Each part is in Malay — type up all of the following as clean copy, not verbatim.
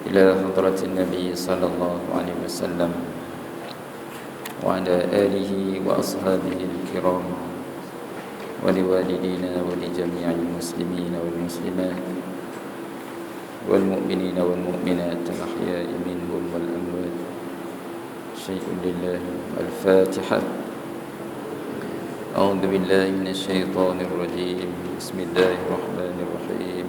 إلى حضرة النبي صلى الله عليه وسلم وعلى آله وأصحابه الكرام ولوالدينا ولجميع المسلمين والمسلمات والمؤمنين والمؤمنات الأحياء منهم والأموات. شيء لله. الفاتحة. أعوذ بالله من الشيطان الرجيم. بسم الله الرحمن الرحيم.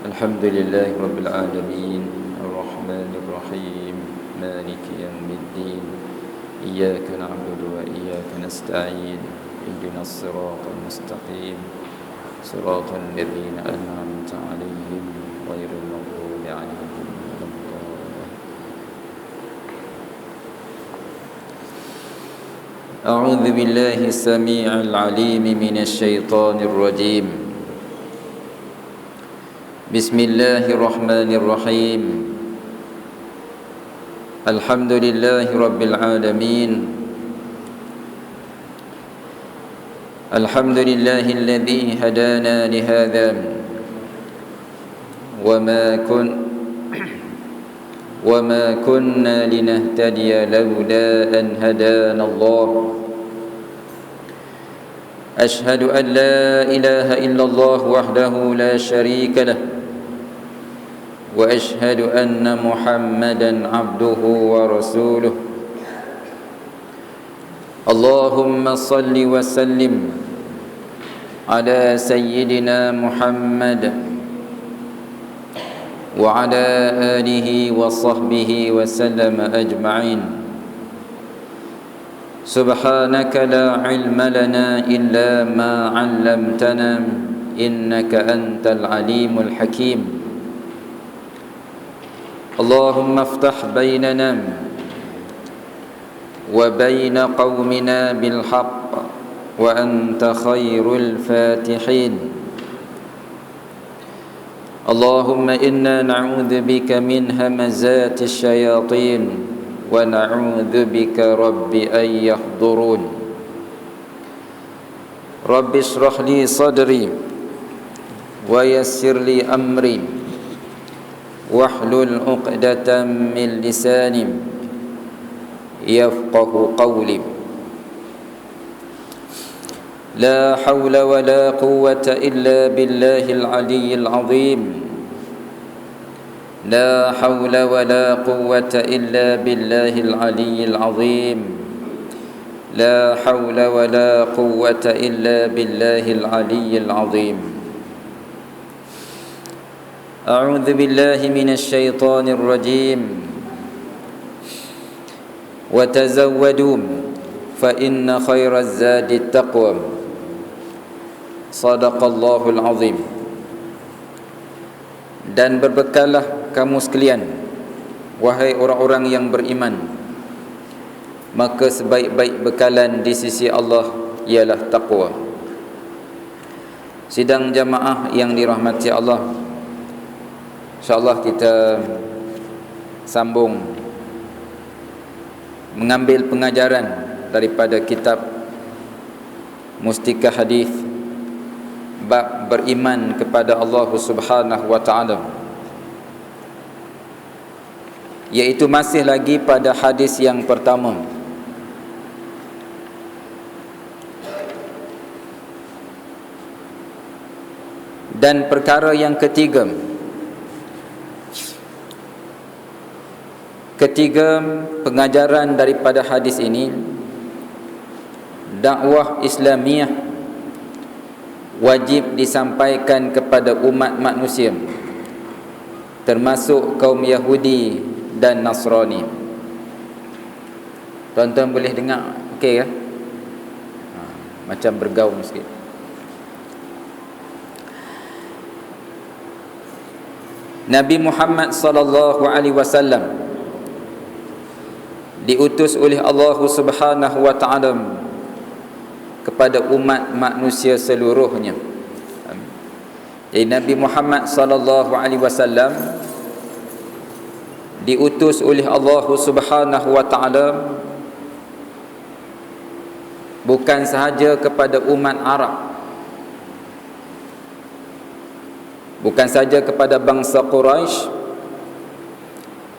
الحمد لله رب العالمين الرحمن الرحيم مالك يوم الدين إياك نعبد وإياك نستعين اهدنا الصراط المستقيم صراط الذين أنعمت عليهم غير المغضوب عليهم ولا الضالين. أعوذ بالله السميع العليم من الشيطان الرجيم. بسم الله الرحمن الرحيم. الحمد لله رب العالمين. الحمد لله الذي هدانا لهذا وما كنا لنهتدي لولا أن هدانا الله. أشهد أن لا إله إلا الله وحده لا شريك له وأشهد أن محمدا عبده ورسوله. اللهم صل وسلم على سيدنا محمد وعلى آله وصحبه وسلم أجمعين. سبحانك لا علم لنا إلا ما علمتنا إنك أنت العليم الحكيم. اللهم افتح بيننا وبين قومنا بالحق وأنت خير الفاتحين. اللهم إنا نعوذ بك من همزات الشياطين ونعوذ بك رب أن يحضرون. رب اشرح لي صدري ويسر لي أمري واحلل عقدة من لساني يفقه قولي. لا حول ولا قوة إلا بالله العلي العظيم. لا حول ولا قوة إلا بالله العلي العظيم. لا حول ولا قوة إلا بالله العلي العظيم. أعوذ بالله من الشيطان الرجيم. وتزودوا فإن خير الزاد التقوى. صدق الله العظيم. Dan berbekallah kamu sekalian, wahai orang-orang yang beriman, maka sebaik-baik bekalan di sisi Allah ialah taqwa. Sidang jamaah yang dirahmati Allah, InsyaAllah kita sambung mengambil pengajaran daripada kitab Mustika Hadis bab beriman kepada Allah Subhanahu wa taala, iaitu masih lagi pada hadis yang pertama. Dan perkara yang ketiga pengajaran daripada hadis ini, dakwah Islamiah wajib disampaikan kepada umat manusia, termasuk kaum Yahudi dan Nasrani. Tuan-tuan boleh dengar okey ke? Macam bergaung sikit. Nabi Muhammad sallallahu alaihi wasallam diutus oleh Allah Subhanahu wa taala kepada umat manusia seluruhnya. Jadi Nabi Muhammad sallallahu alaihi wasallam diutus oleh Allah Subhanahu wa taala bukan sahaja kepada umat Arab, bukan saja kepada bangsa Quraisy,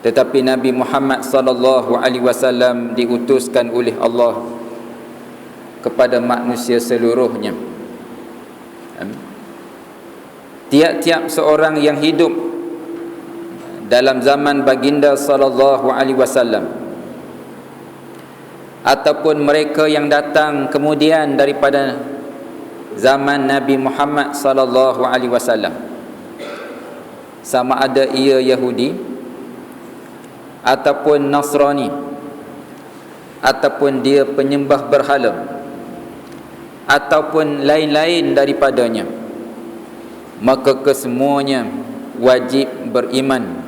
tetapi Nabi Muhammad sallallahu alaihi wasallam diutuskan oleh Allah kepada manusia seluruhnya. Tiap-tiap seorang yang hidup dalam zaman baginda sallallahu alaihi wasallam ataupun mereka yang datang kemudian daripada zaman Nabi Muhammad sallallahu alaihi wasallam, sama ada ia Yahudi ataupun Nasrani ataupun dia penyembah berhala ataupun lain-lain daripadanya, maka kesemuanya wajib beriman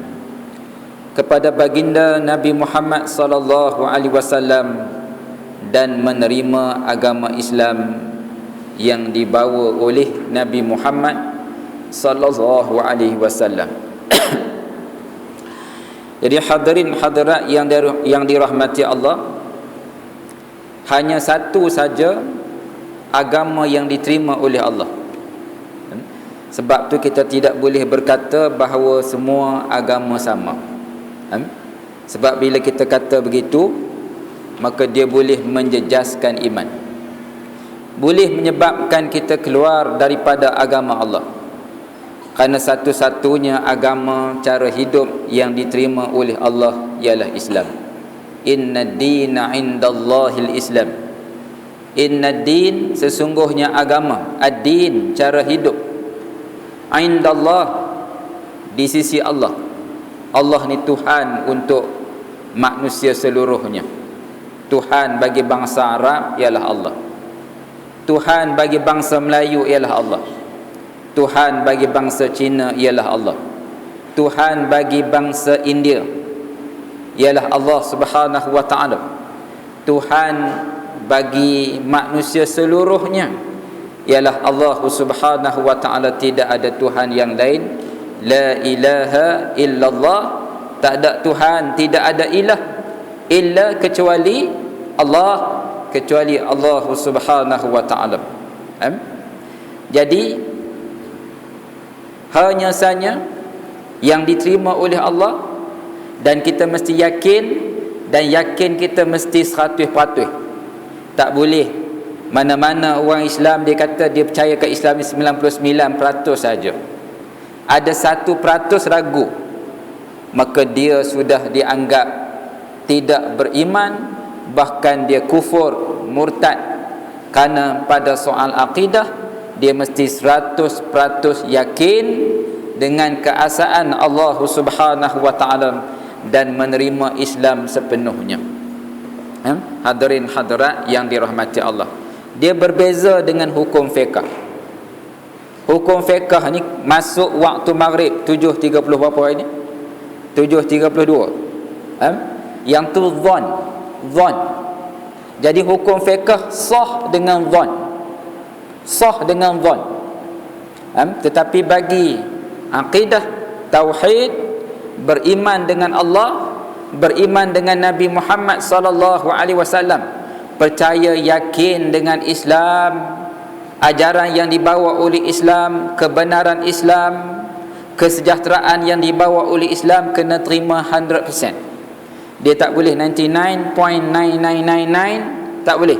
kepada baginda Nabi Muhammad sallallahu alaihi wasallam dan menerima agama Islam yang dibawa oleh Nabi Muhammad sallallahu alaihi wasallam. Jadi hadirin hadirat yang dirahmati Allah, hanya satu saja agama yang diterima oleh Allah. Sebab tu kita tidak boleh berkata bahawa semua agama sama. Sebab bila kita kata begitu, maka dia boleh menjejaskan iman, boleh menyebabkan kita keluar daripada agama Allah. Kerana satu-satunya agama, cara hidup yang diterima oleh Allah ialah Islam. Inna dina indallahil Islam. Inna din, sesungguhnya agama, ad-din, cara hidup, indallah, di sisi Allah. Allah ni Tuhan untuk manusia seluruhnya. Tuhan bagi bangsa Arab ialah Allah. Tuhan bagi bangsa Melayu ialah Allah. Tuhan bagi bangsa Cina ialah Allah. Tuhan bagi bangsa India ialah Allah Subhanahu wa taala. Tuhan bagi manusia seluruhnya ialah Allah Subhanahu wa taala. Tidak ada Tuhan yang lain. La ilaha illallah, tak ada Tuhan, tidak ada ilah illa kecuali Allah, kecuali Allah Subhanahu wa taala. Jadi hanya saja yang diterima oleh Allah, dan kita mesti yakin, dan yakin kita mesti 100%. Tak boleh mana-mana orang Islam dia kata dia percaya ke Islam 99% saja. Ada 1% ragu, maka dia sudah dianggap tidak beriman, bahkan dia kufur, murtad. Kerana pada soal akidah dia mesti 100% yakin dengan keesaan Allah Subhanahu wa taala dan menerima Islam sepenuhnya. Hadirin hadirat yang dirahmati Allah, dia berbeza dengan hukum fiqh. Hukum fiqh ni masuk waktu maghrib 7.30 berapa hari ni? 7.32. Yang tu zon. Jadi hukum fiqh sah dengan zon. Sah dengan zon. Tetapi bagi akidah tauhid, beriman dengan Allah, beriman dengan Nabi Muhammad sallallahu alaihi wasallam, percaya yakin dengan Islam, ajaran yang dibawa oleh Islam, kebenaran Islam, kesejahteraan yang dibawa oleh Islam, kena terima 100%. Dia tak boleh 99.9999, tak boleh.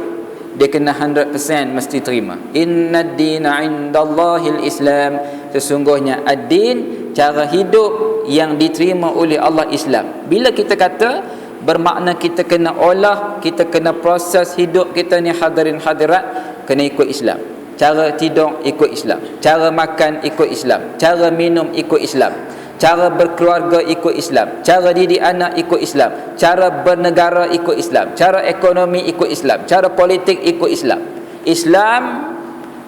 Dia kena 100% mesti terima. Inna ad-dina indallahil Islam, sesungguhnya ad-din, cara hidup yang diterima oleh Allah, Islam. Bila kita kata, bermakna kita kena olah, kita kena proses hidup kita ni hadirin hadirat, kena ikut Islam. Cara tidur ikut Islam, cara makan ikut Islam, cara minum ikut Islam, cara berkeluarga ikut Islam, cara didik anak ikut Islam, cara bernegara ikut Islam, cara ekonomi ikut Islam, cara politik ikut Islam. Islam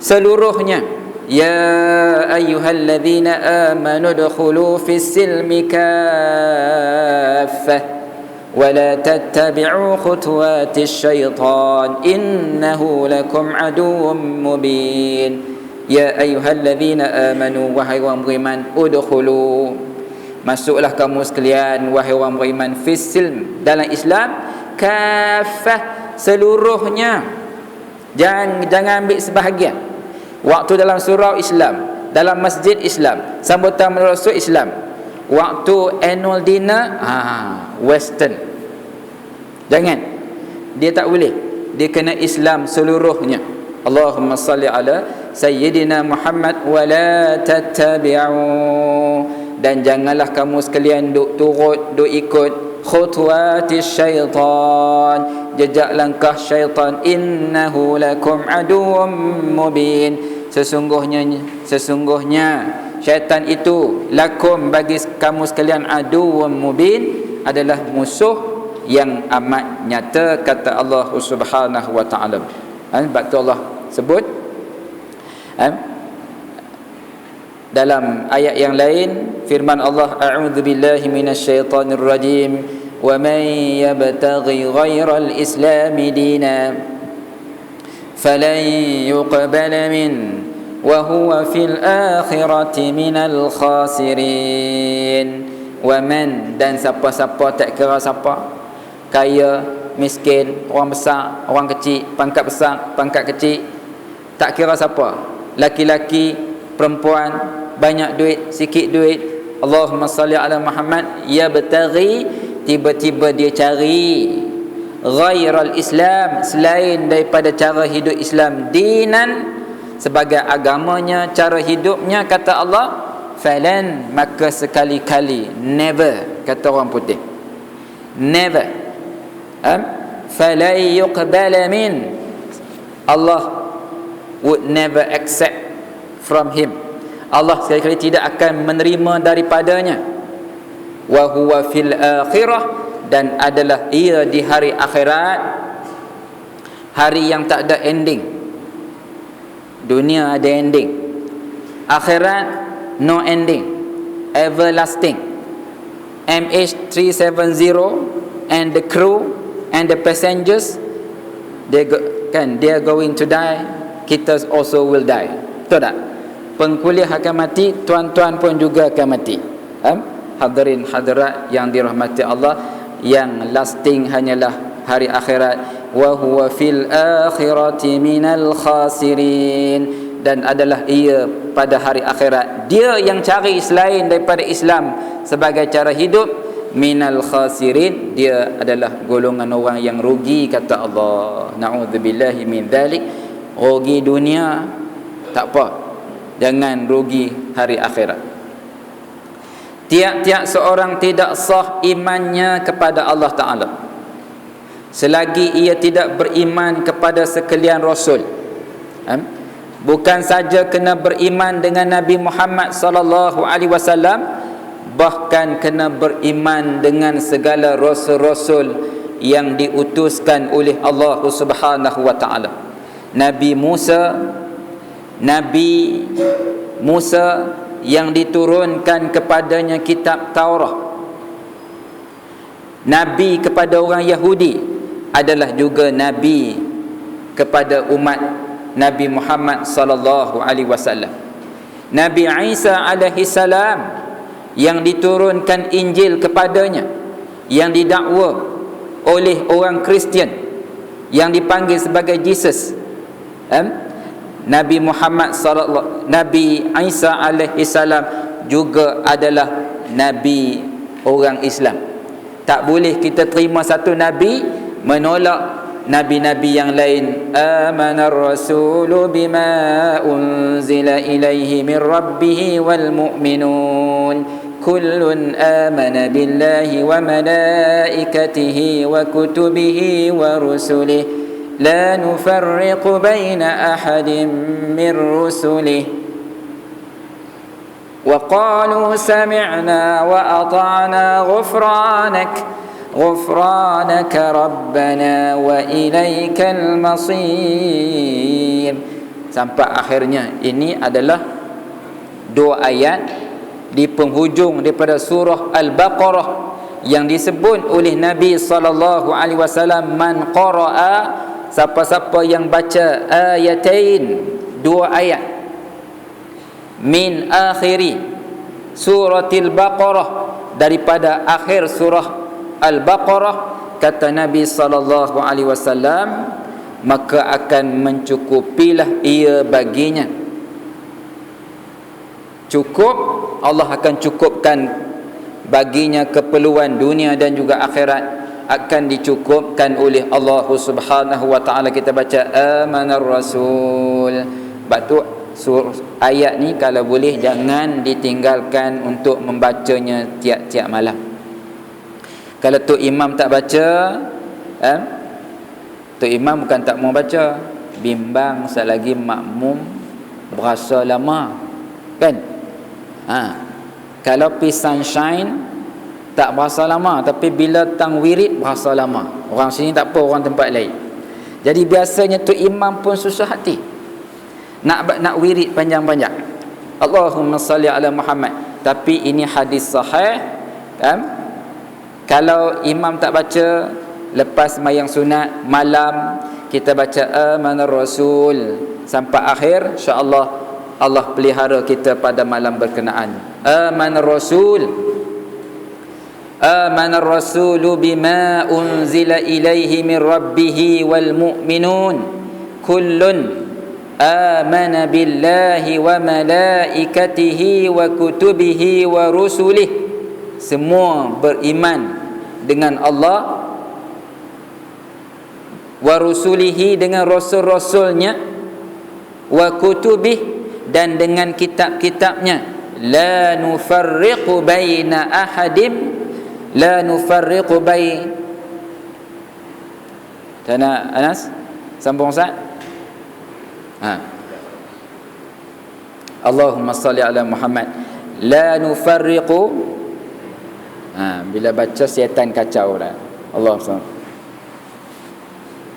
seluruhnya. Ya ayyuhalladzina amanu dukhulu fis silmi kaffah ولا تتبعوا خطوات الشيطان إنه لكم عدو مبين يا أيها الذين آمنوا wahai orang beriman, udkhulu, masuklah kamu sekalian wahai orang beriman, fis silm, dalam Islam, kafah, seluruhnya. Jangan ambil sebahagian. Waktu dalam surau Islam, dalam masjid Islam, sambutan Rasul Islam, Waktu annual dinner, western. Jangan. Dia tak boleh. Dia kena Islam seluruhnya. Allahumma salli ala Sayyidina Muhammad wa la tattabi'u. Dan janganlah kamu sekalian duk turut, duk ikut khutuwatis syaitan, jejak langkah syaitan. Innahu lakum aduwwum mubin. Sesungguhnya syaitan itu lakum, bagi kamu sekalian, aduwwum mubin, adalah musuh yang amat nyata, kata Allah Subhanahu wa taala. Sebab tu Allah sebut dalam ayat yang lain, firman Allah, a'udzu billahi minasyaitonir rajim, wa man yabtaghi ghairal islami dina falan yuqbala min wa huwa fil akhirati minal khasirin. Wa man, dan siapa-siapa, tak kira siapa, kaya, miskin, orang besar, orang kecil, pangkat besar, pangkat kecil, tak kira siapa, laki-laki, perempuan, banyak duit, sikit duit, Allahumma salli ala Muhammad, yabtaghi, tiba-tiba dia cari ghairal Islam, selain daripada cara hidup Islam, dinan, sebagai agamanya, cara hidupnya, kata Allah, falan, maka sekali-kali, never, kata orang putih, never, falan yuqbala min, Allah would never accept from him, Allah sekali-kali tidak akan menerima daripadanya. Wa huwa fil akhirah, dan adalah ia di hari akhirat, hari yang tak ada ending. Dunia ada ending, akhirat no ending, everlasting. MH370 and the crew and the passengers, they are going to die, kita also will die. Betul tak? Pengkuliah akan mati, tuan-tuan pun juga akan mati. Hadirin hadirat yang dirahmati Allah, yang lasting hanyalah hari akhirat. Wa huwa fil akhirati minal khasirin, dan adalah ia pada hari akhirat, dia yang cari selain daripada Islam sebagai cara hidup, minal khasirin, dia adalah golongan orang yang rugi, kata Allah. Na'udzubillahi min dzalik. Rugi dunia tak apa, jangan rugi hari akhirat. Tiap-tiap seorang tidak sah imannya kepada Allah Ta'ala selagi ia tidak beriman kepada sekalian Rasul. Bukan saja kena beriman dengan Nabi Muhammad sallallahu alaihi wasallam, bahkan kena beriman dengan segala rasul-rasul yang diutuskan oleh Allah Subhanahu wa taala. Nabi Musa yang diturunkan kepadanya kitab Taurat, nabi kepada orang Yahudi, adalah juga nabi kepada umat Nabi Muhammad sallallahu alaihi wasallam. Nabi Isa alaihi salam yang diturunkan Injil kepadanya, yang didakwa oleh orang Kristian, yang dipanggil sebagai Jesus, Nabi Muhammad Nabi Isa alaihi salam juga adalah nabi orang Islam. Tak boleh kita terima satu nabi menolak nabi-nabi yang lain. Amanar rasulu bima unzila ilaihi min rabbih wal mu'minun kullun amana billahi wa malaikatihi wa kutubihi wa rusulihi la nufarriqu baina ahadin min rusulihi wa qalu sami'na wa ata'na ghufranaka rabbana wa ilaikal masir. Sampai akhirnya. Ini adalah dua ayat di penghujung daripada surah Al-Baqarah yang disebut oleh Nabi sallallahu alaihi wasallam, man qara'a, siapa-siapa yang baca ayatain, dua ayat, min akhiri suratil Baqarah, daripada akhir surah Al-Baqarah, kata Nabi sallallahu alaihi wasallam, maka akan mencukupilah ia baginya. Cukup, Allah akan cukupkan baginya keperluan dunia dan juga akhirat akan dicukupkan oleh Allah Subhanahu wa taala. Kita baca amanar rasul. Sebab tu ayat ni kalau boleh jangan ditinggalkan untuk membacanya tiap-tiap malam. Kalau Tok Imam tak baca, Tok Imam bukan tak mau baca, bimbang selagi makmum berasa lama, kan? Kalau pi sunshine tak berasa lama, tapi bila tang wirid berasa lama. Orang sini tak apa, orang tempat lain. Jadi biasanya tu imam pun susah hati nak wirid panjang-panjang. Allahumma salli ala Muhammad. Tapi ini hadis sahih, kan? Kalau imam tak baca lepas sembahyang sunat malam, kita baca amanar rasul sampai akhir, insya-Allah Allah pelihara kita pada malam berkenaan. Amanar rasul, آمن الرسول بما أنزل إليه من ربه والمؤمنون كل آمن بالله وملائكته وكتبه ورسله. Semua beriman dengan Allah, wa rusulihi dengan rasul-rasulnya, wa kutubih dan dengan kitab-kitabnya. La nufarriqu baina ahadim, la nufarriqu bain. Tana Anas sambung Ustaz. Allahumma salli ala Muhammad. La nufarriqu. Bila baca syaitan kacau dah. Allah SWT.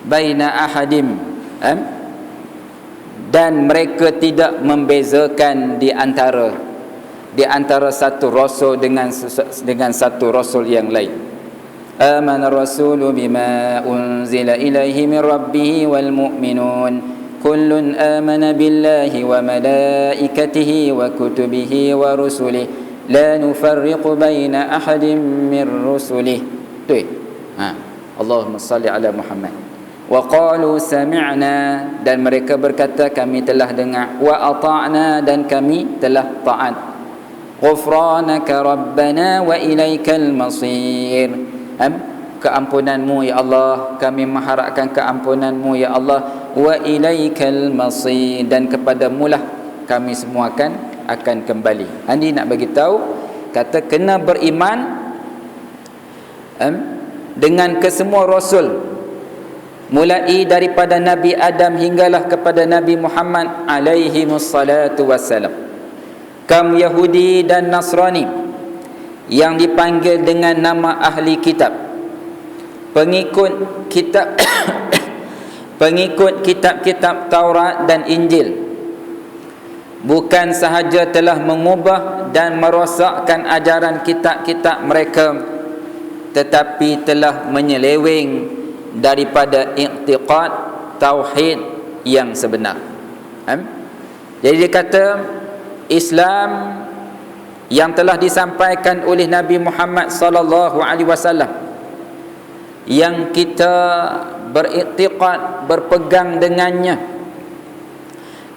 Baina ahadim, dan mereka tidak membezakan di antara satu rasul dengan satu rasul yang lain. Amana rasulu bima unzila ilaihi min rabbih wal mu'minun kullun amana billahi wa malaikatihi wa kutubihi wa rusulihi la nufarriqu baina ahadin min rusulihi. Tu. Allahumma salli ala Muhammad. Wa qalu sami'na, dan mereka berkata kami telah dengar, wa ata'na, dan kami telah taat. Ghufranaka Rabbana wa ilaikal masir. Keampunanmu ya Allah, kami mengharapkan keampunanmu ya Allah, wa ilaikal masir, dan kepadamu lah kami semua akan kembali. Ini nak bagi tahu, kata kena beriman dengan kesemua rasul, mulai daripada Nabi Adam hinggalah kepada Nabi Muhammad alaihi wassalatu wassalam. Kaum Yahudi dan Nasrani yang dipanggil dengan nama ahli kitab, pengikut kitab pengikut kitab-kitab Taurat dan Injil, bukan sahaja telah mengubah dan merosakkan ajaran kitab-kitab mereka, tetapi telah menyeleweng daripada i'tiqad tauhid yang sebenar. Jadi dia kata Islam yang telah disampaikan oleh Nabi Muhammad sallallahu alaihi wasallam, yang kita beriktiqad, berpegang dengannya,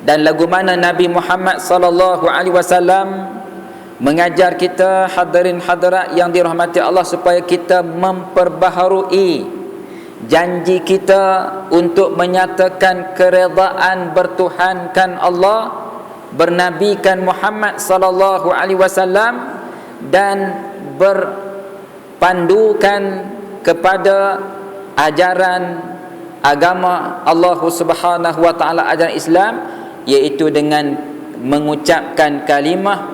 dan lagu mana Nabi Muhammad sallallahu alaihi wasallam mengajar kita hadirin hadirat yang dirahmati Allah supaya kita memperbaharui janji kita untuk menyatakan keredaan bertuhankan Allah, bernabikan Muhammad sallallahu alaihi wasallam, dan berpandukan kepada ajaran agama Allah Subhanahu wa taala, ajaran Islam, iaitu dengan mengucapkan kalimah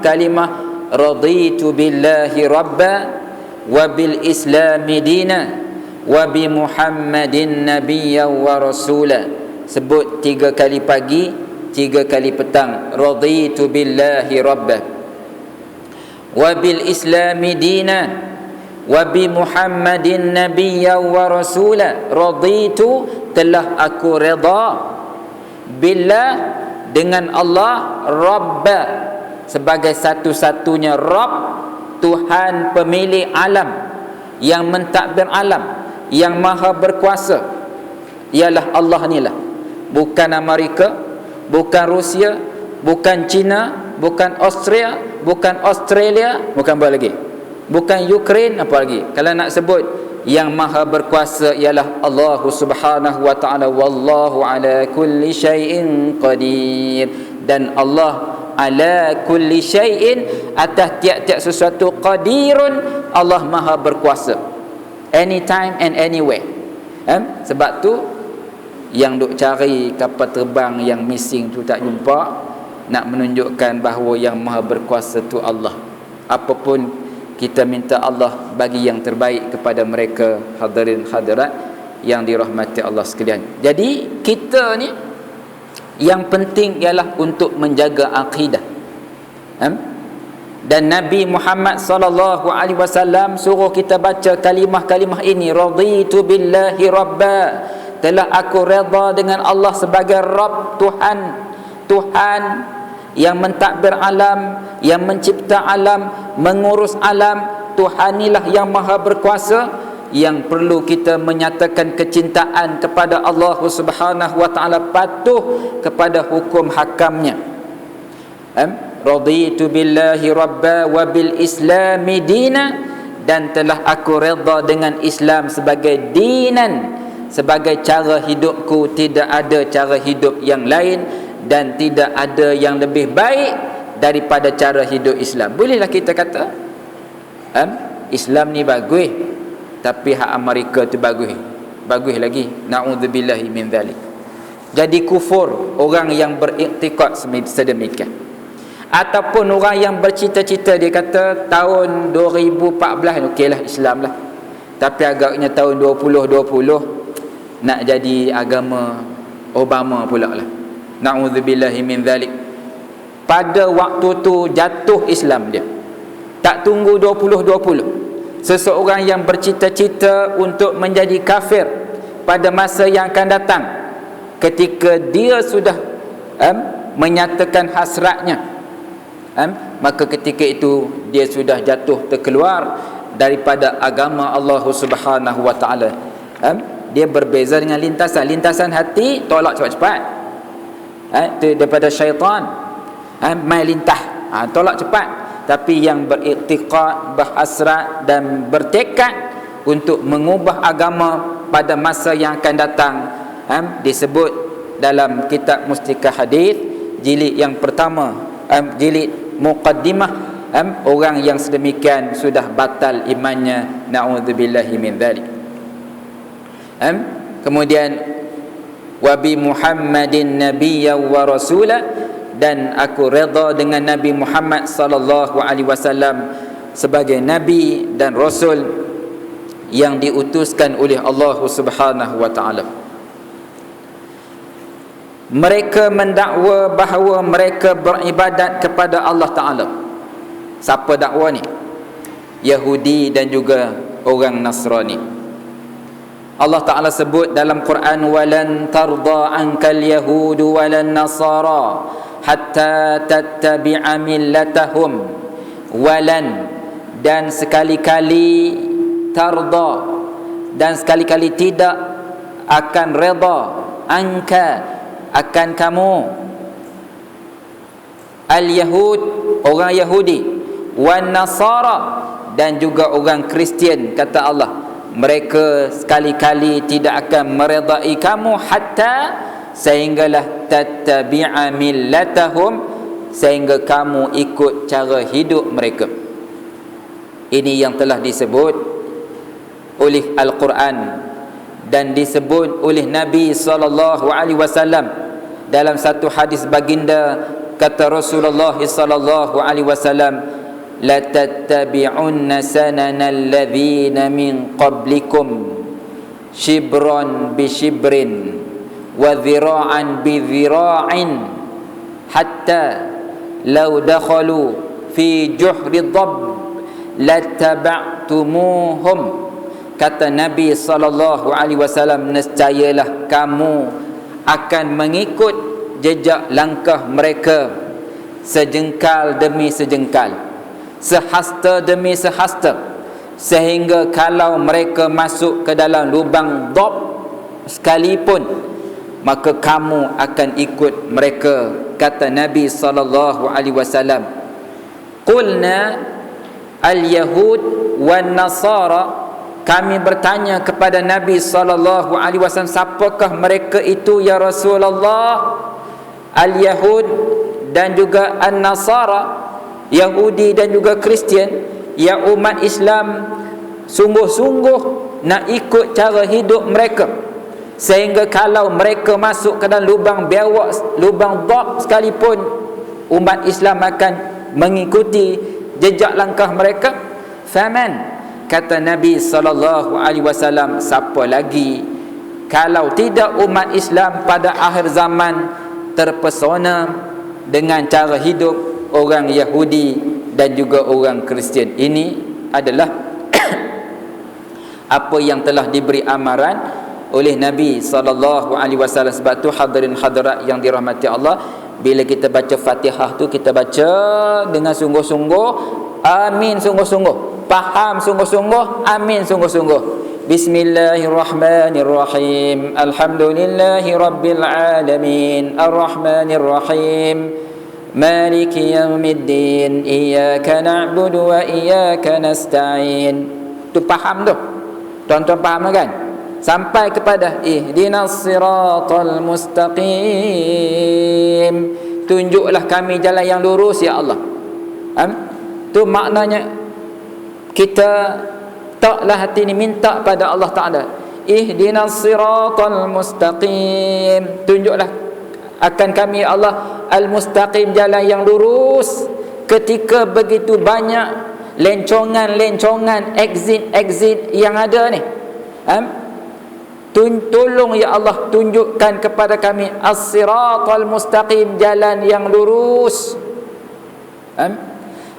raditu billahi rabba wa bil islami dina wa bi Muhammadin nabiyyan wa rasula. Sebut 3 kali pagi, 3 kali petang. Raditu billahi rabba wa bil islami dina wa bi Muhammadin nabiyyan wa rasula. Raditu, telah aku redha, billah, dengan Allah, rabba, sebagai satu-satunya Rabb, Tuhan pemilik alam, yang mentadbir alam, yang maha berkuasa, ialah Allah ni lah. Bukan Amerika, bukan Rusia, bukan China, bukan Austria, bukan Australia, bukan apa lagi? bukan Ukraine, apa lagi? Kalau nak sebut yang maha berkuasa ialah Allah Subhanahu wa taala, wallahu ala kulli syai'in qadir, dan Allah ala kulli syai'in, atas tiap-tiap sesuatu, qadirun, Allah maha berkuasa, anytime and anywhere. Sebab tu yang duk cari kapal terbang yang missing tu tak jumpa, nak menunjukkan bahawa yang maha berkuasa tu Allah. Apapun kita minta Allah bagi yang terbaik kepada mereka, hadirin hadirat yang dirahmati Allah sekalian. Jadi kita ni yang penting ialah untuk menjaga akidah. Dan Nabi Muhammad sallallahu alaihi wasallam suruh kita baca kalimah-kalimah ini, raditu billahi rabba, telah aku redha dengan Allah sebagai Rabb, Tuhan, Tuhan yang mentadbir alam, yang mencipta alam, mengurus alam. Tuhan inilah yang maha berkuasa, yang perlu kita menyatakan kecintaan kepada Allah Subhanahu wa taala, patuh kepada hukum hakamnya. Raditu billahi rabba wa bil islami dina, dan telah aku redha dengan Islam sebagai dinan, sebagai cara hidupku, tidak ada cara hidup yang lain dan tidak ada yang lebih baik daripada cara hidup Islam. Bolehlah kita kata Islam ni bagus, tapi hak Amerika tu bagus lagi, na'udzubillahi min zalik. Jadi kufur orang yang beriktikad sedemikian. Ataupun orang yang bercita-cita, dia kata tahun 2014 okeylah Islam lah, tapi agaknya tahun 2020 nak jadi agama Obama pula lah, na'udzubillahi min zalik. Pada waktu tu jatuh Islam dia, tak tunggu 2020. Seseorang yang bercita-cita untuk menjadi kafir pada masa yang akan datang, ketika dia sudah menyatakan hasratnya, maka ketika itu dia sudah jatuh terkeluar daripada agama Allah Subhanahu wa taala. Dia berbeza dengan lintasan hati, tolak cepat-cepat. Itu daripada syaitan, main lintah, tolak cepat. Tapi yang beriktikad, berhasrat dan bertekad untuk mengubah agama pada masa yang akan datang, disebut dalam kitab Mustikah Hadis jilid yang pertama, jilid muqaddimah, orang yang sedemikian sudah batal imannya, na'udzubillahi min dzalik. Kemudian wabi Muhammadin nabiyya wa rasula, dan aku redha dengan Nabi Muhammad sallallahu alaihi wasallam sebagai nabi dan rasul yang diutuskan oleh Allah Subhanahu wa taala. Mereka mendakwa bahawa mereka beribadat kepada Allah Taala. Siapa dakwa ni? Yahudi dan juga orang Nasrani. Allah Ta'ala sebut dalam Quran, walan tarda ankal yahudu walan nasara hatta tattabi'a millatahum. Walan, dan sekali-kali, tarda, dan sekali-kali tidak akan redha, angka, akan kamu, al-yahud, orang Yahudi, wan nasara, dan juga orang Kristian, kata Allah, mereka sekali-kali tidak akan meredai kamu, hatta, sehinggalah tattabi'a millatahum, sehingga kamu ikut cara hidup mereka. Ini yang telah disebut oleh Al-Quran dan disebut oleh Nabi SAW dalam satu hadis baginda. Kata Rasulullah SAW, la tattabi'unna sanana alladhina min qablikum shibran bi shibrin wa dhira'an bi dhira'in hatta law dakhalu fi juhri dhabb lattaba'tumuhum. Kata Nabi SAW, nescayalah kamu akan mengikut jejak langkah mereka, sejengkal demi sejengkal, sehasta demi sehasta, sehingga kalau mereka masuk ke dalam lubang dhab sekalipun, maka kamu akan ikut mereka. Kata Nabi SAW, qulna, al-Yahud wan Nasara, kami bertanya kepada Nabi SAW, siapakah mereka itu ya Rasulullah? Al-Yahud dan juga An-Nasara, Yahudi dan juga Kristian, yang umat Islam sungguh-sungguh nak ikut cara hidup mereka, sehingga kalau mereka masuk ke dalam lubang biawak, lubang dhab sekalipun, umat Islam akan mengikuti jejak langkah mereka. Faman, kata Nabi SAW, siapa lagi kalau tidak umat Islam pada akhir zaman terpesona dengan cara hidup orang Yahudi dan juga orang Kristian. Ini adalah apa yang telah diberi amaran oleh Nabi SAW. Sebab tu hadirin hadirat yang dirahmati Allah, bila kita baca Fatihah tu, kita baca dengan sungguh-sungguh, amin sungguh-sungguh, faham sungguh-sungguh, amin sungguh-sungguh. Bismillahirrahmanirrahim. Alhamdulillahi rabbil alamin. Arrahmanirrahim. Maliki yaumiddin. Iyyaka na'budu wa iyyaka nasta'in. Tu faham tu. Tuan-tuan faham kan? Sampai kepada ihdinas siratal mustaqim. Tunjuklah kami jalan yang lurus ya Allah. Tu maknanya kita taklah hati ni minta pada Allah Ta'ala, ihdinas siratal mustaqim, tunjuklah akan kami ya Allah al-mustaqim, jalan yang lurus. Ketika begitu banyak lencongan-lencongan, exit yang ada ni, tolong ya Allah tunjukkan kepada kami as-siratal mustaqim, jalan yang lurus.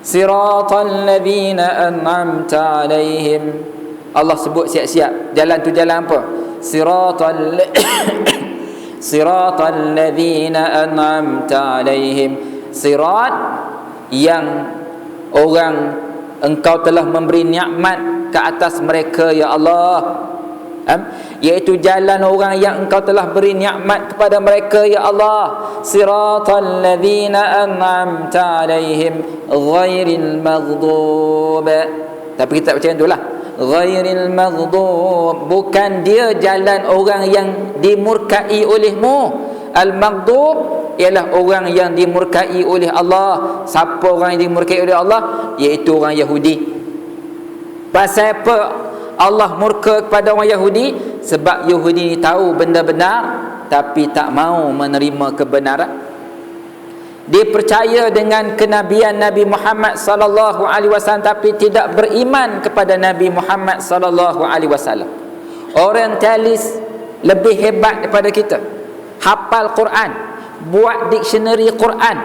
Siratal ladzina an'amta alaihim. Allah sebut siap-siap jalan tu, jalan apa? Siratal ladzina an'amta alaihim, sirat yang orang engkau telah memberi nikmat ke atas mereka ya Allah, iaitu jalan orang yang engkau telah beri nikmat kepada mereka ya Allah. Siratal ladzina an'amta alaihim ghairil maghdub. Tapi kita baca macam itulah, ghairil maghdub, bukan dia jalan orang yang dimurkai olehmu. Al-maghdub ialah orang yang dimurkai oleh Allah. Siapa orang yang dimurkai oleh Allah? Iaitu orang Yahudi. Pasal apa Allah murka kepada orang Yahudi? Sebab Yahudi tahu benda benar tapi tak mau menerima kebenaran. Dia percaya dengan kenabian Nabi Muhammad sallallahu alaihi wasallam tapi tidak beriman kepada Nabi Muhammad sallallahu alaihi wasallam. Orientalis lebih hebat daripada kita. Hafal Quran, buat dictionary Quran,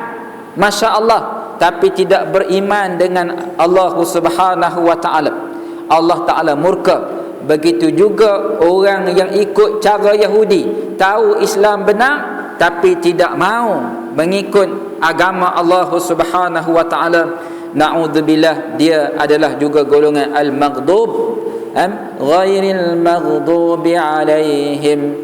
masya-Allah, tapi tidak beriman dengan Allah Subhanahu wa taala. Allah Ta'ala murka. Begitu juga orang yang ikut cara Yahudi, tahu Islam benar tapi tidak mau mengikut agama Allah Subhanahu wa taala. Na'udzubillah, dia adalah juga golongan al-maghdub, ghairil maghdubi alaihim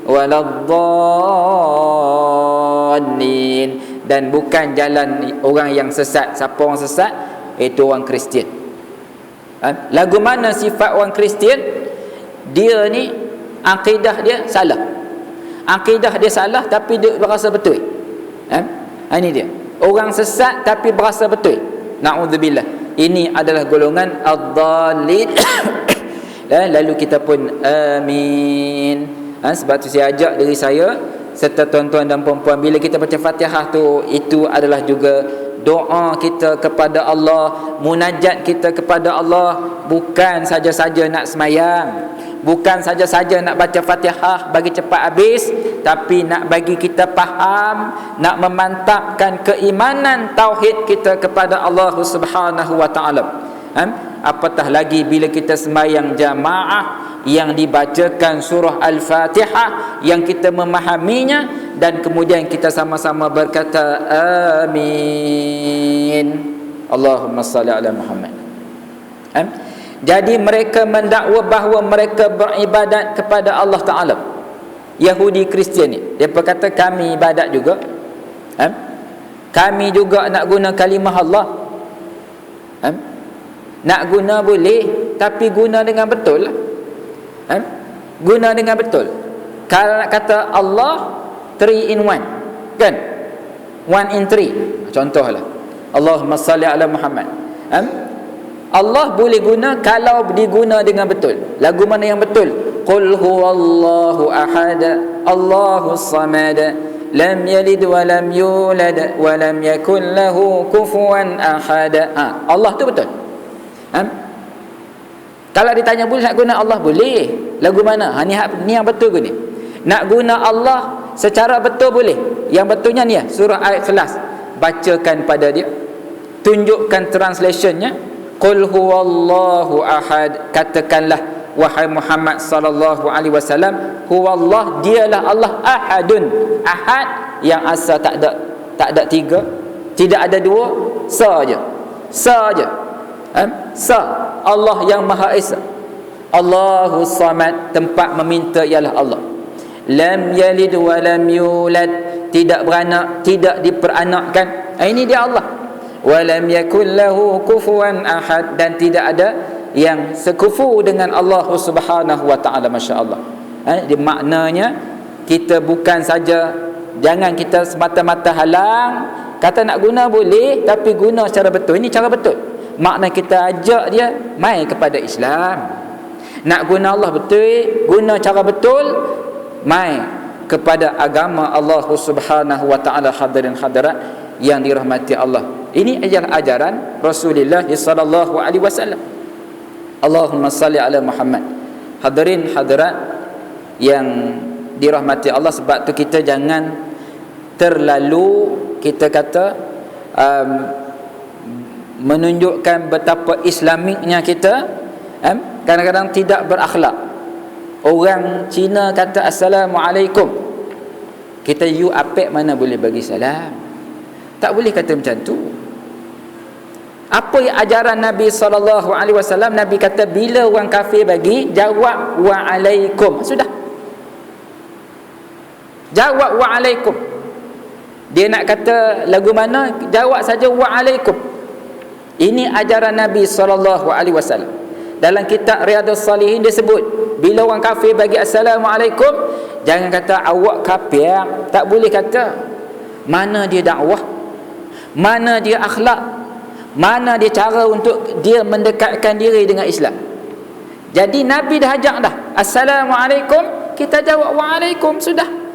waladdallin, dan bukan jalan orang yang sesat. Siapa orang sesat? Itu orang Kristian. Lagu mana sifat orang Kristian? Dia ni akidah dia salah. Akidah dia salah tapi dia berasa betul. Ini dia. Orang sesat tapi berasa betul. Na'udzubillah. Ini adalah golongan ad-dallin. Lalu kita pun amin. Sebab tu saya ajak diri saya serta tuan-tuan dan puan-puan, bila kita baca Fatihah tu, itu adalah juga doa kita kepada Allah, munajat kita kepada Allah. Bukan saja-saja nak semayang, bukan saja-saja nak baca Fatihah bagi cepat habis, tapi nak bagi kita faham, nak memantapkan keimanan tauhid kita kepada Allah Subhanahu wa taala. Apatah lagi bila kita sembahyang jamaah yang dibacakan surah Al-Fatihah, yang kita memahaminya dan kemudian kita sama-sama berkata amin. Allahumma salli ala Muhammad. Jadi mereka mendakwa bahawa mereka beribadat kepada Allah Ta'ala. Yahudi Kristian ni, dia berkata kami ibadat juga, kami juga nak guna kalimah Allah. Nak guna boleh, tapi guna dengan betul lah. Guna dengan betul. Kalau nak kata Allah 3 in 1, kan? 1 in 3. Contohlah, Allahumma salli ala Muhammad. Allah boleh guna kalau diguna dengan betul. Lagu mana yang betul? Qul huwallahu ahad, Allahus samad, lam yalid wa lam yulad wa lam yakul lahu kufuwan ahad. Allah tu betul. Kalau ditanya boleh nak guna Allah, boleh. Lagu mana? Ni yang betul ke ni? Nak guna Allah secara betul boleh. Yang betulnya ni surah Al-Ikhlas. Bacakan pada dia, tunjukkan translationnya. Qul huwallahu ahad. Katakanlah wahai Muhammad sallallahu alaihi wasallam, huwallah, dialah Allah, ahadun. Ahad yang asal tak ada 3, tidak ada 2, saja. Allah yang Maha Esa. Allahus samad, tempat meminta ialah Allah. Lam yalid wa lam yulad, tidak beranak, tidak diperanakkan. Ini dia Allah. Wa lam yakul lahu kufuwan ahad, dan tidak ada yang sekufu dengan Allah Subhanahu wa taala. Masya-Allah. Dia maknanya kita bukan saja, jangan kita semata-mata halang, kata nak guna boleh tapi guna secara betul. Ini cara betul. Makna kita ajak dia mai kepada Islam. Nak guna Allah betul, guna cara betul, mai kepada agama Allah Subhanahu wa taala. Hadirin hadirat yang dirahmati Allah, ini adalah ajaran Rasulullah sallallahu alaihi wasallam. Allahumma salli ala Muhammad. Hadirin hadirat yang dirahmati Allah, sebab tu kita jangan terlalu, kita kata menunjukkan betapa islamiknya kita, kadang-kadang tidak berakhlak. Orang Cina kata Assalamualaikum, kita you apek mana boleh bagi salam. Tak boleh kata macam tu. Apa yang ajaran Nabi SAW? Nabi kata bila orang kafir bagi, jawab wa'alaikum. Sudah, jawab wa'alaikum. Dia nak kata lagu mana, jawab saja wa'alaikum. Ini ajaran Nabi SAW. Dalam kitab Riyadhus Salihin dia sebut, bila orang kafir bagi Assalamualaikum, jangan kata awak kafir. Tak boleh kata. Mana dia dakwah, mana dia akhlak, mana dia cara untuk dia mendekatkan diri dengan Islam. Jadi Nabi dah ajak dah, Assalamualaikum, kita jawab waalaikum, sudah.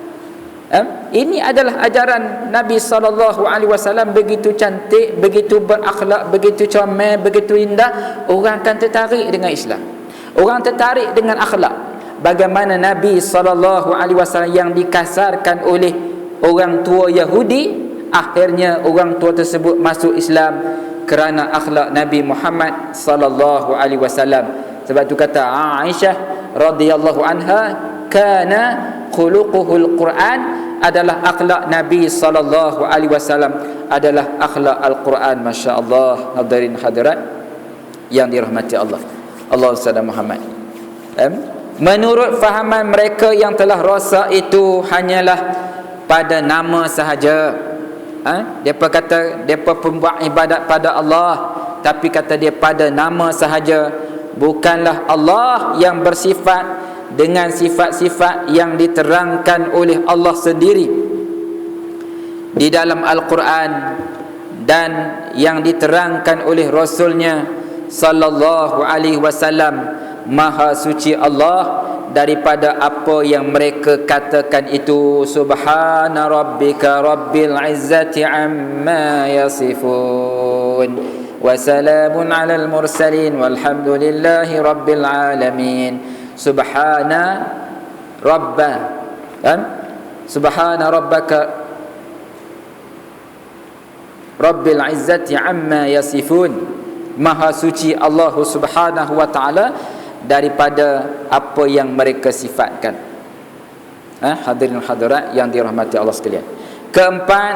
Ini adalah ajaran Nabi SAW. Begitu cantik, begitu berakhlak, begitu comel, begitu indah. Orang akan tertarik dengan Islam, orang tertarik dengan akhlak. Bagaimana Nabi SAW yang dikasarkan oleh orang tua Yahudi, akhirnya orang tua tersebut masuk Islam kerana akhlak Nabi Muhammad SAW. Sebab tu kata Aisyah radhiyallahu anha, kana khuluquhul Quran, adalah akhlak Nabi SAW adalah akhlak Al-Quran. Masya-Allah. Hadirin hadirat yang dirahmati Allah. Allahumma salli Muhammad. Menurut fahaman mereka yang telah rosak itu hanyalah pada nama sahaja. Depa kata depa pembuat ibadat pada Allah, tapi kata dia pada nama sahaja. Bukanlah Allah yang bersifat dengan sifat-sifat yang diterangkan oleh Allah sendiri di dalam Al-Quran dan yang diterangkan oleh Rasulnya sallallahu alaihi wasallam. Maha suci Allah daripada apa yang mereka katakan itu. Subhana rabbika rabbil izzati amma yasifun wa salamun alal mursalin walhamdulillahi rabbil alamin. Subhana rabbaka rabbil izzati amma yasifun. Maha suci Allah Subhanahu wa taala daripada apa yang mereka sifatkan. Hadirin hadirat yang dirahmati Allah sekalian. Keempat,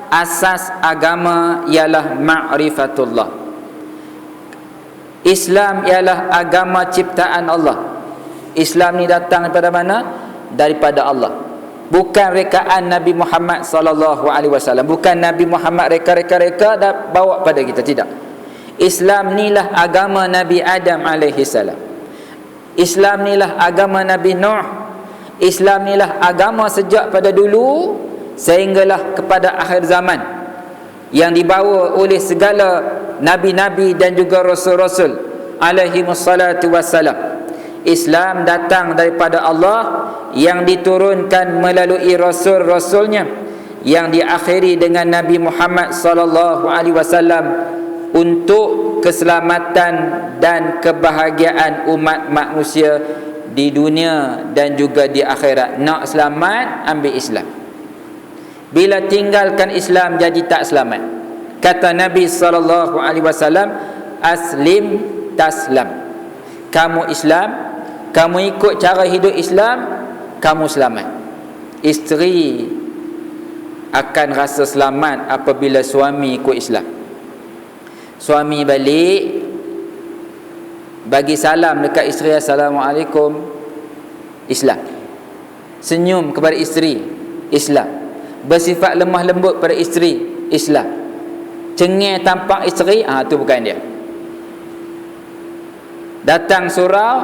asas agama ialah ma'rifatullah. Islam ialah agama ciptaan Allah. Islam ni datang daripada mana? Daripada Allah. Bukan rekaan Nabi Muhammad sallallahu alaihi wasallam. Bukan Nabi Muhammad reka-reka dah bawa pada kita, tidak. Islam inilah agama Nabi Adam alaihi salam. Islam inilah agama Nabi Nuh. Islam inilah agama sejak pada dulu sehinggalah kepada akhir zaman, yang dibawa oleh segala nabi-nabi dan juga rasul-rasul alaihi wassalatu wassalam. Islam datang daripada Allah yang diturunkan melalui rasul-rasulnya, yang diakhiri dengan Nabi Muhammad sallallahu alaihi wasallam untuk keselamatan dan kebahagiaan umat manusia di dunia dan juga di akhirat. Nak selamat, ambil Islam. Bila tinggalkan Islam, jadi tak selamat. Kata Nabi sallallahu alaihi wasallam, aslim taslam. Kamu Islam, kamu ikut cara hidup Islam, kamu selamat. Isteri akan rasa selamat apabila suami ikut Islam. Suami balik, bagi salam dekat isteri, assalamualaikum, Islam. Senyum kepada isteri, Islam. Bersifat lemah lembut pada isteri, Islam. Cengeng tampak isteri, tu bukan dia. Datang surau,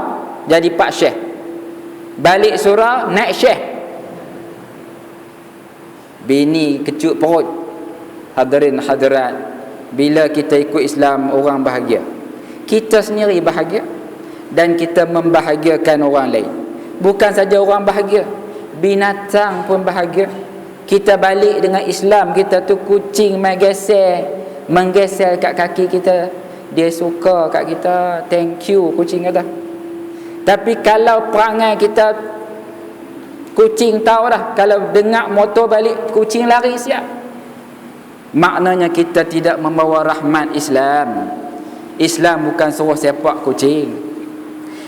jadi pak syekh. Balik surau, naik syekh. Bini kecut perut. Hadirin hadirat, bila kita ikut Islam, orang bahagia, kita sendiri bahagia, dan kita membahagiakan orang lain. Bukan saja orang bahagia, binatang pun bahagia. Kita balik dengan Islam, kita tu kucing menggeser kat kaki kita, dia suka kat kita, thank you kucing kata. Tapi kalau perangai kita, kucing tahu dah, kalau dengar motor balik, kucing lari siap. Maknanya kita tidak membawa rahmat Islam. Islam bukan suruh sepak kucing.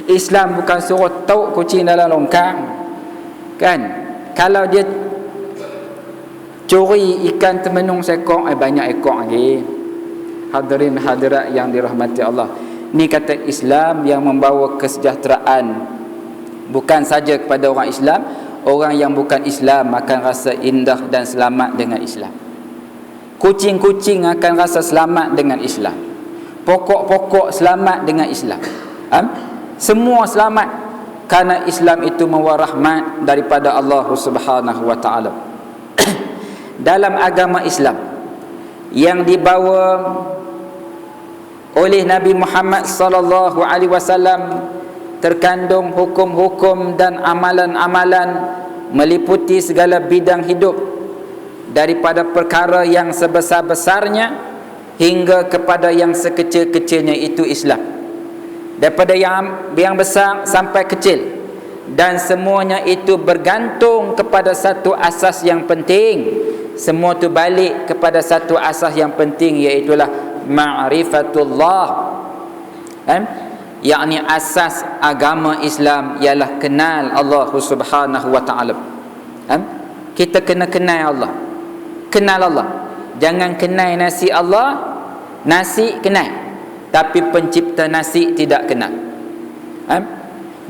Islam bukan suruh tauk kucing dalam longkang. Kan? Kalau dia curi ikan termenung sekok, banyak ekor lagi. Hadirin hadirat yang dirahmati Allah, ni kata Islam yang membawa kesejahteraan bukan saja kepada orang Islam, orang yang bukan Islam akan rasa indah dan selamat dengan Islam. Kucing-kucing akan rasa selamat dengan Islam. Pokok-pokok selamat dengan Islam. Semua selamat kerana Islam itu membawa rahmat daripada Allah Subhanahu wa taala. Dalam agama Islam yang dibawa oleh Nabi Muhammad sallallahu alaihi wasallam terkandung hukum-hukum dan amalan-amalan meliputi segala bidang hidup, daripada perkara yang sebesar-besarnya hingga kepada yang sekecil-kecilnya, itu Islam. Daripada yang besar sampai kecil, dan semuanya itu bergantung kepada satu asas yang penting. Semua itu balik kepada satu asas yang penting, iaitulah ma'rifatullah. Yakni asas agama Islam ialah kenal Allah Subhanahu wa taala. Kita kena kenal Allah. Kenal Allah. Jangan kenal nasi Allah, nasi kenal, tapi pencipta nasi tidak kenal.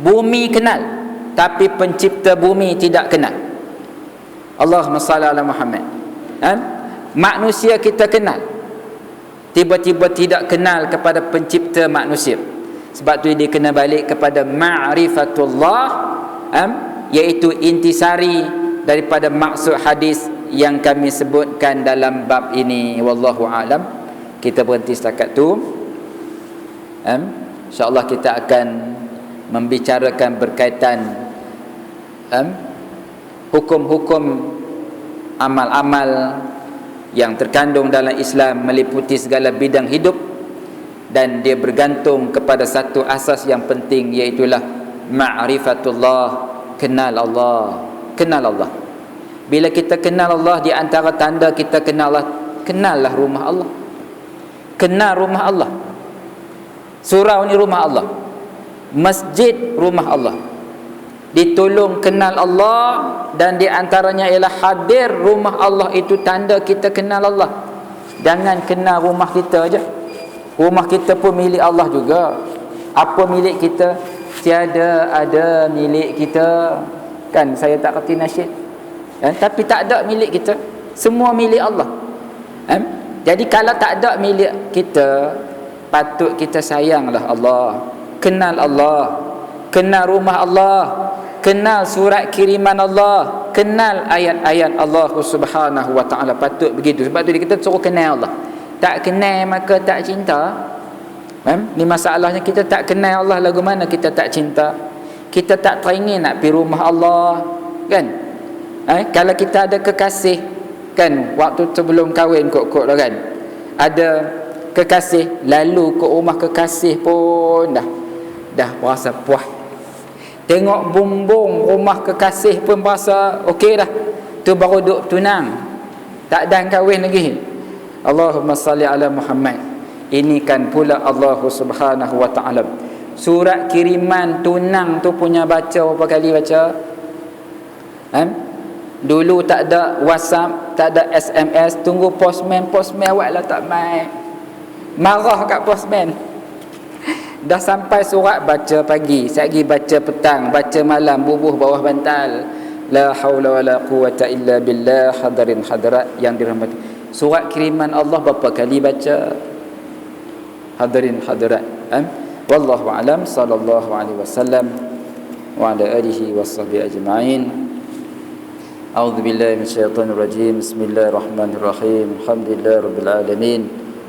Bumi kenal, tapi pencipta bumi tidak kenal. Allahumma salli ala Muhammad. Manusia kita kenal, tiba-tiba tidak kenal kepada pencipta manusia. Sebab tu dia kena balik kepada ma'rifatullah, iaitu intisari daripada maksud hadis yang kami sebutkan dalam bab ini. Wallahu a'lam. Kita berhenti setakat tu. InsyaAllah kita akan membicarakan berkaitan hukum-hukum amal-amal yang terkandung dalam Islam meliputi segala bidang hidup, dan dia bergantung kepada satu asas yang penting, iaitulah ma'rifatullah, kenal Allah. Kenal Allah. Bila kita kenal Allah, di antara tanda kita kenal Allah, kenallah rumah Allah. Kenal rumah Allah. Surau ni rumah Allah, masjid rumah Allah. Ditolong kenal Allah, dan di antaranya ialah hadir rumah Allah, itu tanda kita kenal Allah. Jangan kenal rumah kita aja. Rumah kita pun milik Allah juga. Apa milik kita? Tiada ada milik kita. Kan saya tak kerti nasyid, tapi tak ada milik kita, semua milik Allah. Jadi kalau tak ada milik kita, patut kita sayanglah Allah, kenal Allah, kenal rumah Allah, kenal surat kiriman Allah, kenal ayat-ayat Allah Subhanahu wa taala. Patut begitu. Sebab tu kita suruh kenal Allah. Tak kenal maka tak cinta. Ni masalahnya, kita tak kenal Allah, lagu mana kita tak cinta? Kita tak teringin nak pergi rumah Allah, kan? Kalau kita ada kekasih, kan, waktu sebelum kahwin kot-kot lah, kan, ada kekasih, lalu ke rumah kekasih pun dah berasa puas. Tengok bumbung rumah kekasih pun berasa okey dah. Tu baru duk tunang, tak ada kahwin lagi. Allahumma salli ala Muhammad. Ini kan pula Allah Subhanahu wa ta'ala. Surat kiriman tunang tu punya baca berapa kali baca? Dulu tak ada WhatsApp, tak ada SMS, tunggu postman awak lah tak mai. Marah kat postman. Dah sampai surat, baca pagi, sekali baca petang, baca malam, bubuh bawah bantal. La haula wala quwata illa billah. Hadirin hadirat yang dirahmati, surat kiriman Allah berapa kali baca? Hadirin hadirat, wallahu a'lam. Sallallahu alaihi wasallam wa ala alihi washabbihi ajma'in. A'udzu billahi minasyaitonir rajim. Bismillahirrahmanirrahim. Alhamdulillahirabbil alamin.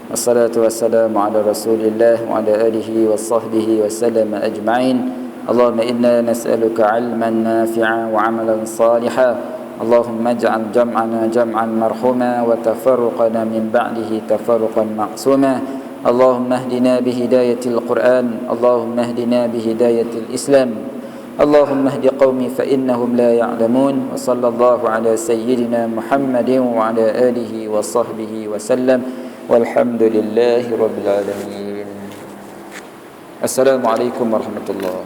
Wassalatu wassalamu ala Rasulillah wa ala alihi washabbihi wasallam ajma'in. Allahumma inna nas'aluka 'ilman nafi'an wa 'amalan salihan. Allahumma ij'al jam'ana jam'an marhuma wa tafarruqana min ba'dihi tafarruqan ma'suma. اللهم اهدنا بهداية القرآن، اللهم اهدنا بهداية الإسلام، اللهم اهد قومي فإنهم لا يعلمون. وصلى الله على سيدنا محمد وعلى آله وصحبه وسلم، والحمد لله رب العالمين. السلام عليكم ورحمة الله.